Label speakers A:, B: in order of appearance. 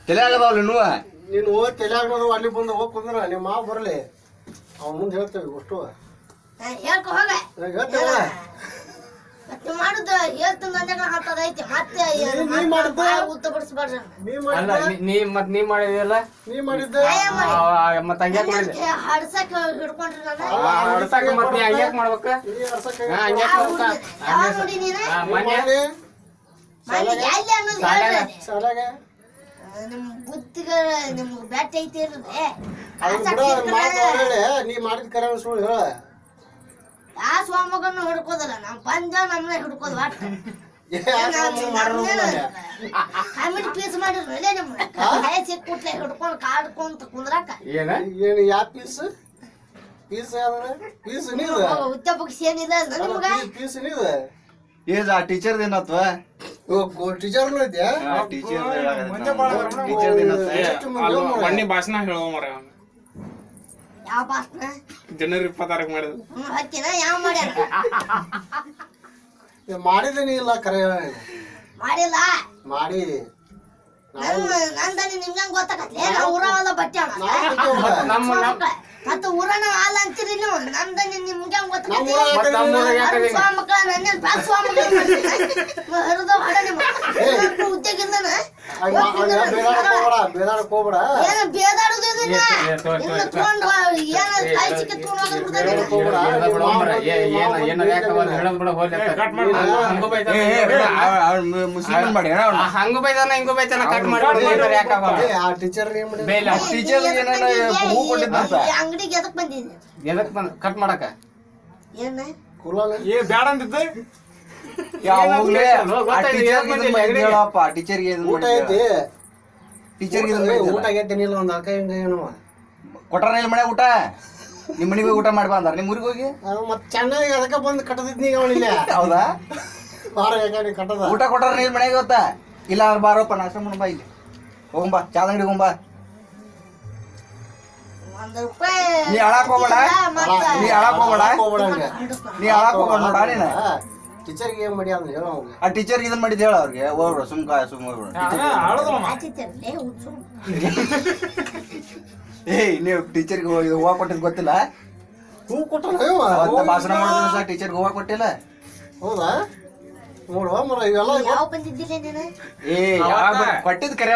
A: ತಲೆ ಆಗದಾವಲ್ಲ
B: ನೀನು ತಲೆಯಾಗ ಅಲ್ಲಿ ಬಂದು ಹೋಗಿ ಕುಂದ್ರ ನಿಮ್ಮ ಮಾವ ಬರಲಿ ಅವ್ನ ಮುಂದೆ ಹೇಳ್ತೇವೆ ಅಷ್ಟು
C: ಹೇಳ್ಕೊ ಹೋಗ
B: ಹೇಳ್ತೇವೆ
C: ಮತ್ತೆ ಮಾಡುದು ಹೇಳ್ತಂದ ಹತ್ತದೈತಿ ಮತ್ತೆ ಉತ್ತ ಬಿಡಿಸ್ಬಾರ್ದು
D: ನೀ ಮಾಡಿದಲ್ಲ
B: ನೀ ಮಾಡಿದ್ದೆ
D: ಮತ್ತೆ ಹಂಗ್ಯಾಕ್ ಮಾಡಿದೆ
C: ಹಡ್ಸಕ್ ಹಿಡ್ಕೊಂಡ್ರಿ ನಾನು
D: ಹೊಡ್ಸಕ್ ಮತ್ತೆ ನೀ ಹಂಗ್ಯಾಕ್ ಮಾಡ್ಬೇಕ ಹಂಗ್ಯಾಕ್ ಮಾಡ್ಬೇಕ
C: ಯಾವ ನೋಡಿ ನೀನು ಮನೆಗೆ ಎಲ್ಲಿ ಅನ್ನೋದು ಹೇಳ್ರಿ
B: ಸಾಲಾಗ
C: ನಿಮ್ ಬುತ್ತಿಗ ನಿಮ್ಗೆ ಬ್ಯಾಟ್ ಐತಿ ಇರ್ರಿ
B: ನೀ ಮಾಡಿದ ಕರೆ ಸುಳ್ಳು ಹೇಳ
C: ಆ ಸ್ವಾಮಗನ್ನು ಹಿಡ್ಕೋದಲ್ಲ ನಾವ್ ಬಂದ ನಮ್ಮನೆ ಹಿಡ್ಕೋದ್ ಒಟ್ಟ ಕಾಮಿಡಿ ಪೀಸ್ ಮಾಡಿರ್ರಲ್ಲ ನಿಮ್ ಸಿಕ್ ಕುಟ್ಲೆ ಹಿಡ್ಕೊಂಡ್ ಕಾಡ್ಕೊಂತ ಕುಂದ್ರಾಕ
B: ಏನು ಯಾವ ಪೀಸ್ ಪೀಸ್ ಪೀಸ್ ನೀದ
C: ಉತ್ತ ಪಕ್ಷಿ ಏನಿಲ್ಲ ನಿಮ್ಗ
B: ಪೀಸ್ ನೀದ
A: ಏಜ್ ಆ ಟೀಚರ್ ಏನತ್ವ
B: ಟೀಚರ್ನು ಇದೆಯಾ
D: ಮಣ್ಣಿ ಭಾಷಣ ಹೇಳುವ ಮರ
C: ಯಾವ ಭಾಷಣ
D: ಜನವರಿ 26 ಮಾಡಿದ್ರು
C: ಹತ್ತಿನ ಯಾವ ಮಾಡ್ಯಾರ
B: ಮಾಡಿದೇನಿ ಇಲ್ಲ ಕರೆ
C: ಮಾಡಿಲ್ಲ
B: ಮಾಡಿ
C: ನಂದನಿ ನಿಮ್ಗೆ ಗೊತ್ತಾಗತ್ಲೆ ನಾ ಊರವಲ್ಲ ಬಟ್ಟೆ ಮತ್ತೆ ಊರನ ಹಾಲ್ ಅಂತೀರಿ ನೀವು ನಮ್ದನಿ ನಿಮ್ಗೆ ಗೊತ್ತಾಗತ್ತೆ ಸ್ವಾಮಕ್ಕ ನನ್ನ ಬ್ಯಾಗ್ ಸ್ವಾಮಕ್ಕ ಹರಿದ ಹಾಡ ನಿಮ್ಮ ಉದ್ಯೋಗ ಇಲ್ಲನ
B: ಬೇದಾಡಕ್ ಹೋಗ್ಬೇಡ
C: ಏನು ಬೇದಾಡುದು ಇದನ್ನ ಇನ್ನು ತಗೊಂಡು ಏನು ಕೈ ಸಿಕ್ಕಿ
A: ಮುಸ್ಲಿಮ್ ಮಾಡಿ
D: ಹಂಗ ಬೈದಾನ ಹಿಂಗ ಬೈತಾನ ಕಟ್ ಮಾಡಿ
B: ಆ ಟೀಚರ್
A: ಟೀಚರ್ ಹೂ ಕೊಟ್ಟಿದ್ದಂತ
C: ಅಂಗಡಿಗೆ ಎದಕ್ ಬಂದಿದ್ದೆ
D: ಎದಕ್ ಬಂದ ಕಟ್ ಮಾಡಕ
C: ಏನ
B: ಕುಲಾಲ
D: ಬ್ಯಾಡ ಅಂದಿದ್ದೆ
A: ಯಾವಾಗ್ಲೇ ಹೇಳಪ್ಪ ಟೀಚರ್ಗೆ
B: ಊಟ ಐತಿ
A: ಟೀಚರ್ಗೆ
B: ಊಟ ಆಗೈತೇನಿಲ್ಲ ಒಂದ್ ಅಕ್ಕ ಹಿಂಗ ಏನವ
A: ಕೊಟ್ಟಾರ ಇಲ್ಲ ಮನೆ ಊಟ ನಿಮ್ ಮನೆಗೆ ಹೋಗಿ ಊಟ ಮಾಡಿ ಅಂದಾರ ನಿಮ್ ಊರಿಗೆ ಹೋಗಿ
B: ಮತ್ ಚೆನ್ನಾಗಿ ಅದಕ್ಕ ಬಂದ್ ಕಟ್ಟದಿದ್ನಿ ಅವನಿಲ್ಲ
A: ಹೌದಾ
B: ಬಾರ ಯಾಕೆ ಕಟ್ಟದ
A: ಊಟ ಕೊಟ್ಟಾರ ನೀನ್ ಮನೆಗೆ ಗೊತ್ತಾ ಇಲ್ಲ ಬಾರಪ್ಪ ನಾಷ್ಟ ಮಾಡ ಬಾ ಇಲ್ಲಿ ಹೋಗಂಬಾ ಚಾದ ಅಂಗಡಿ ಹೋಗಂಬಾ ನೀ ಅಳಾಕ್ ಹೋಗ್ಬೇಡ ನೀ ಅಳಾಕ್ ಹೋಗ್ಬೇಡ ನೀ ಅಳಾಕ್ ಹೋಗ್ಬೇಡ ನೋಡ ನೀನ
B: ಟೀಚರ್ಗೆ ಏನ್ ಮಾಡಿ ಅಂದ್ರೆ ಹೇಳ ಅವ್ಗೆ
A: ಆ ಟೀಚರ್ಗೆ ಇದನ್ ಮಾಡಿದ್ ಹೇಳ ಅವ್ರಿಗೆ ಹೋಗ್ಬಿಡ ಸುಮ್ ಏಯ್ ನೀವು ಟೀಚರ್ಗೆ ಹೂವ ಕೊಟ್ಟಿದ್ ಗೊತ್ತಿಲ್ಲ
B: ಹೂ ಕೊಟ್ಟ
A: ಭಾಷಣ ಮಾಡಿದ ಟೀಚರ್ಗೆ ಹೂವ ಕೊಟ್ಟಿಲ್ಲ
B: ಹೌದಾ ನೋಡುವ ಮರ ಇವೆಲ್ಲ
C: ಯಾವ ಬಂದಿದ್ದಿಲ್ಲ ನೀನು
A: ಏ ಕೊಟ್ಟಿದ್ ಕರೆ